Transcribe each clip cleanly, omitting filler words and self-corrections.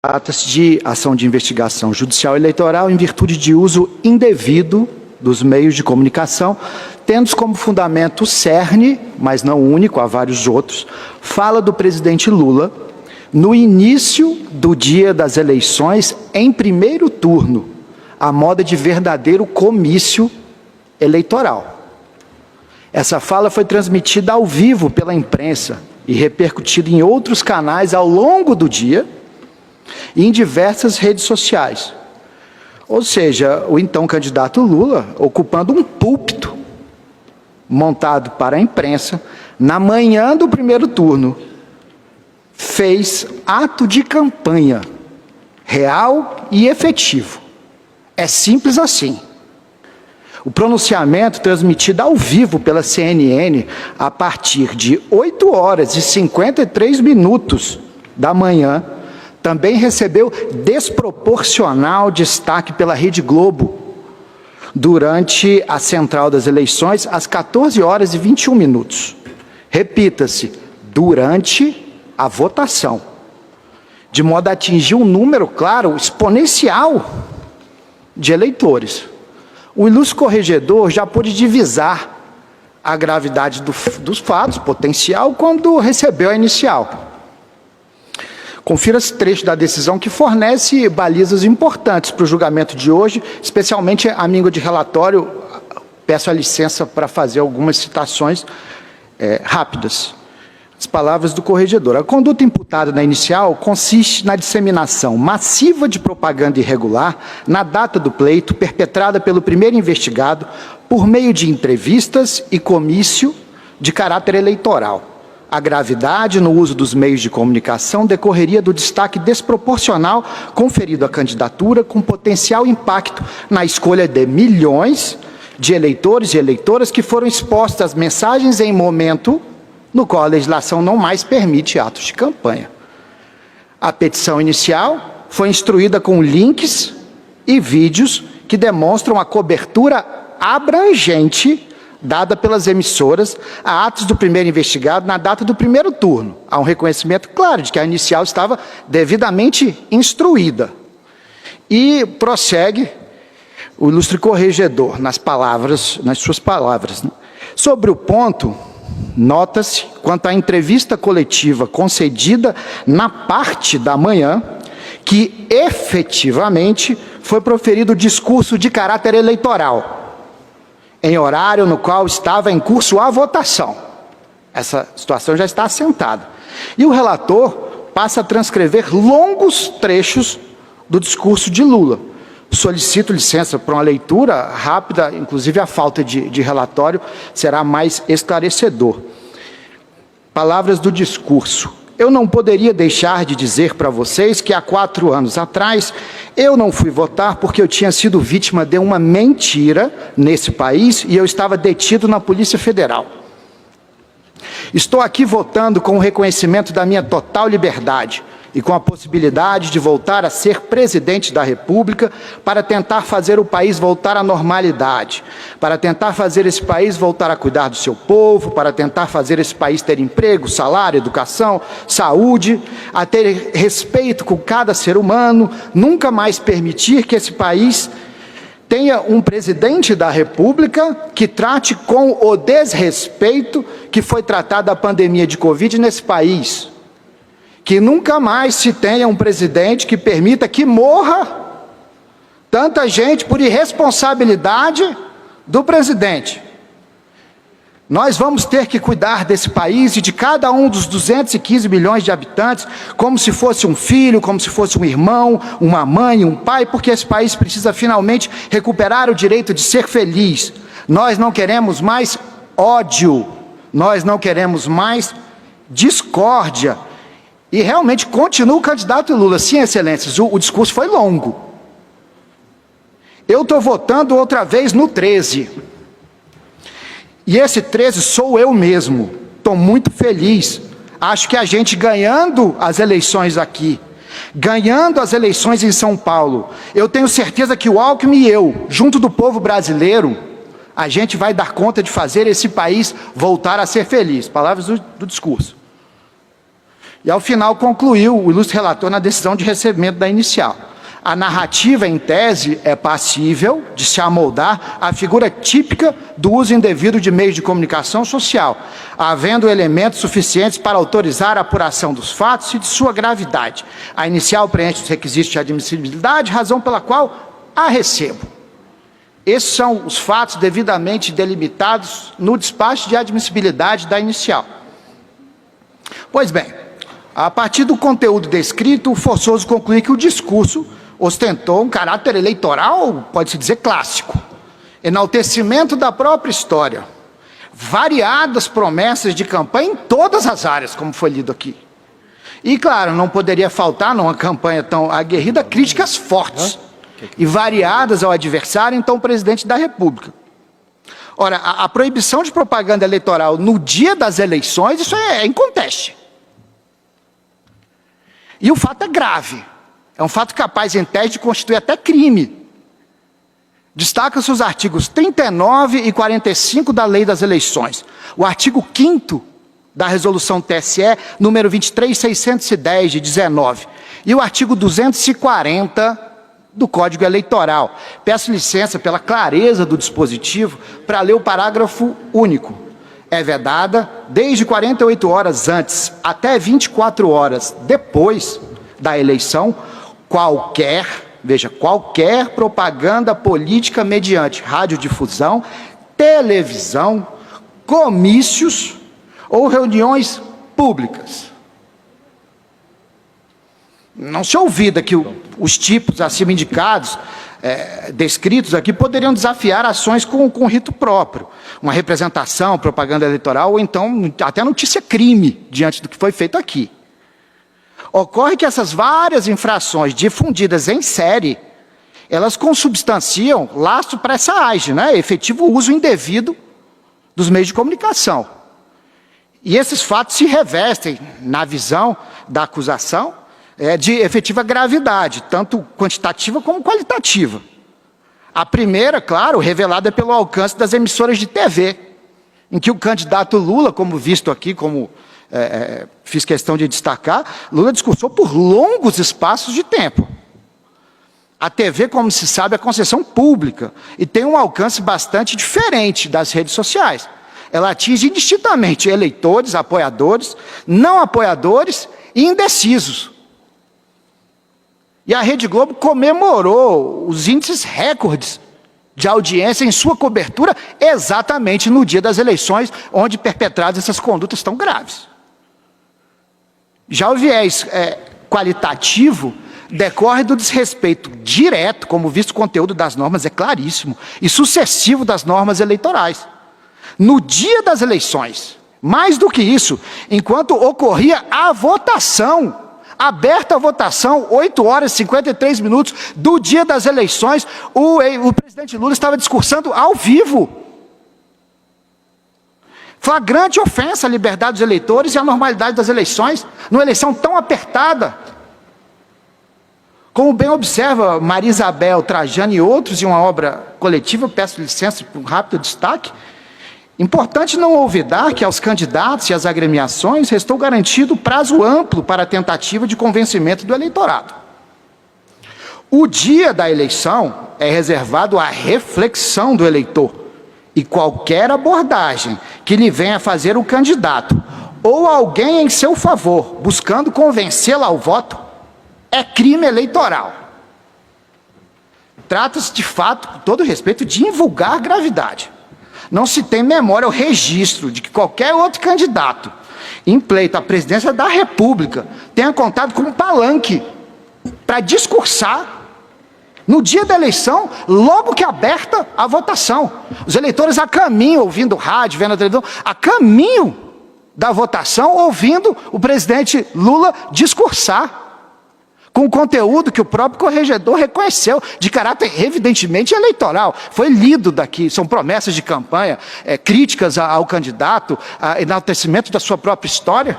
Trata-se de ação de investigação judicial eleitoral em virtude de uso indevido dos meios de comunicação, tendo como fundamento o cerne, mas não único, há vários outros, fala do presidente Lula no início do dia das eleições, em primeiro turno, à moda de verdadeiro comício eleitoral. Essa fala foi transmitida ao vivo pela imprensa e repercutida em outros canais ao longo do dia e em diversas redes sociais. Ou seja, o então candidato Lula, ocupando um púlpito montado para a imprensa, na manhã do primeiro turno, fez ato de campanha real e efetivo. É simples assim. O pronunciamento, transmitido ao vivo pela CNN a partir de 8h53 da manhã, também recebeu desproporcional destaque pela Rede Globo durante a central das eleições, às 14h21. Repita-se, durante a votação, de modo a atingir um número, claro, exponencial de eleitores. O ilustre corregedor já pôde divisar a gravidade dos fatos, potencial, quando recebeu a inicial. Confira esse trecho da decisão que fornece balizas importantes para o julgamento de hoje, especialmente a língua de relatório. Peço a licença para fazer algumas citações rápidas. As palavras do corregedor. A conduta imputada na inicial consiste na disseminação massiva de propaganda irregular na data do pleito, perpetrada pelo primeiro investigado por meio de entrevistas e comício de caráter eleitoral. A gravidade no uso dos meios de comunicação decorreria do destaque desproporcional conferido à candidatura, com potencial impacto na escolha de milhões de eleitores e eleitoras que foram expostos às mensagens em momento no qual a legislação não mais permite atos de campanha. A petição inicial foi instruída com links e vídeos que demonstram a cobertura abrangente dada pelas emissoras a atos do primeiro investigado na data do primeiro turno. Há um reconhecimento claro de que a inicial estava devidamente instruída. E prossegue o ilustre corregedor nas suas palavras. Sobre o ponto, nota-se, quanto à entrevista coletiva concedida na parte da manhã, que efetivamente foi proferido discurso de caráter eleitoral, em horário no qual estava em curso a votação. Essa situação já está assentada. E o relator passa a transcrever longos trechos do discurso de Lula. Solicito licença para uma leitura rápida, inclusive a falta de relatório será mais esclarecedor. Palavras do discurso. Eu não poderia deixar de dizer para vocês que há 4 anos atrás eu não fui votar porque eu tinha sido vítima de uma mentira nesse país e eu estava detido na Polícia Federal. Estou aqui votando com o reconhecimento da minha total liberdade e com a possibilidade de voltar a ser presidente da República para tentar fazer o país voltar à normalidade, para tentar fazer esse país voltar a cuidar do seu povo, para tentar fazer esse país ter emprego, salário, educação, saúde, a ter respeito com cada ser humano, nunca mais permitir que esse país tenha um presidente da República que trate com o desrespeito que foi tratado a pandemia de Covid nesse país. Que nunca mais se tenha um presidente que permita que morra tanta gente por irresponsabilidade do presidente. Nós vamos ter que cuidar desse país e de cada um dos 215 milhões de habitantes como se fosse um filho, como se fosse um irmão, uma mãe, um pai, porque esse país precisa finalmente recuperar o direito de ser feliz. Nós não queremos mais ódio, nós não queremos mais discórdia. E realmente continua o candidato Lula. Sim, excelências, o discurso foi longo. Eu estou votando outra vez no 13. E esse 13 sou eu mesmo. Estou muito feliz. Acho que a gente ganhando as eleições aqui, ganhando as eleições em São Paulo, eu tenho certeza que o Alckmin e eu, junto do povo brasileiro, a gente vai dar conta de fazer esse país voltar a ser feliz. Palavras do discurso. E ao final concluiu o ilustre relator na decisão de recebimento da inicial. A narrativa, em tese, é passível de se amoldar à figura típica do uso indevido de meios de comunicação social, havendo elementos suficientes para autorizar a apuração dos fatos e de sua gravidade. A inicial preenche os requisitos de admissibilidade, razão pela qual a recebo. Esses são os fatos devidamente delimitados no despacho de admissibilidade da inicial. Pois bem, a partir do conteúdo descrito, o forçoso conclui que o discurso ostentou um caráter eleitoral, pode-se dizer, clássico. Enaltecimento da própria história. Variadas promessas de campanha em todas as áreas, como foi lido aqui. E, claro, não poderia faltar, numa campanha tão aguerrida, críticas fortes e variadas ao adversário, então presidente da República. Ora, a proibição de propaganda eleitoral no dia das eleições, isso é inconteste. E o fato é grave. É um fato capaz, em tese, de constituir até crime. Destacam-se os artigos 39 e 45 da Lei das Eleições. O artigo 5º da Resolução TSE, número 23.610, de 19. E o artigo 240 do Código Eleitoral. Peço licença pela clareza do dispositivo para ler o parágrafo único. É vedada, desde 48 horas antes até 24 horas depois da eleição, qualquer propaganda política mediante radiodifusão, televisão, comícios ou reuniões públicas. Não se ouvida que os tipos acima indicados, descritos aqui, poderiam desafiar ações com rito próprio. Uma representação, propaganda eleitoral, ou então até notícia-crime, diante do que foi feito aqui. Ocorre que essas várias infrações difundidas em série, elas consubstanciam laço para essa age, né? Efetivo uso indevido dos meios de comunicação. E esses fatos se revestem, na visão da acusação, de efetiva gravidade, tanto quantitativa como qualitativa. A primeira, claro, revelada pelo alcance das emissoras de TV, em que o candidato Lula, como visto aqui, como fiz questão de destacar, Lula discursou por longos espaços de tempo. A TV, como se sabe, é concessão pública e tem um alcance bastante diferente das redes sociais. Ela atinge indistintamente eleitores, apoiadores, não apoiadores e indecisos. E a Rede Globo comemorou os índices recordes de audiência em sua cobertura exatamente no dia das eleições, onde perpetradas essas condutas tão graves. Já o viés qualitativo decorre do desrespeito direto, como visto o conteúdo das normas é claríssimo, e sucessivo das normas eleitorais. No dia das eleições, mais do que isso, enquanto ocorria a votação, aberta a votação, 8 horas e 53 minutos do dia das eleições, o presidente Lula estava discursando ao vivo. Flagrante ofensa à liberdade dos eleitores e à normalidade das eleições, numa eleição tão apertada. Como bem observa Maria Isabel Trajano e outros em uma obra coletiva, peço licença por um rápido destaque, importante não olvidar que aos candidatos e às agremiações restou garantido prazo amplo para a tentativa de convencimento do eleitorado. O dia da eleição é reservado à reflexão do eleitor, e qualquer abordagem que lhe venha fazer o candidato ou alguém em seu favor, buscando convencê-lo ao voto, é crime eleitoral. Trata-se, de fato, com todo respeito, de invulgar gravidade. Não se tem memória ou registro de que qualquer outro candidato em pleito à presidência da República tenha contado com um palanque para discursar no dia da eleição, logo que aberta a votação. Os eleitores a caminho, ouvindo rádio, vendo a televisão, a caminho da votação, ouvindo o presidente Lula discursar, com conteúdo que o próprio corregedor reconheceu, de caráter evidentemente eleitoral. Foi lido daqui, são promessas de campanha, críticas ao candidato, enaltecimento da sua própria história.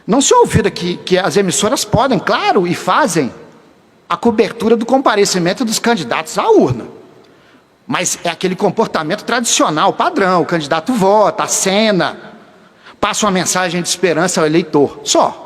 Não se ouvira que as emissoras podem, claro, e fazem a cobertura do comparecimento dos candidatos à urna. Mas é aquele comportamento tradicional, padrão, o candidato vota, acena, passa uma mensagem de esperança ao eleitor, só.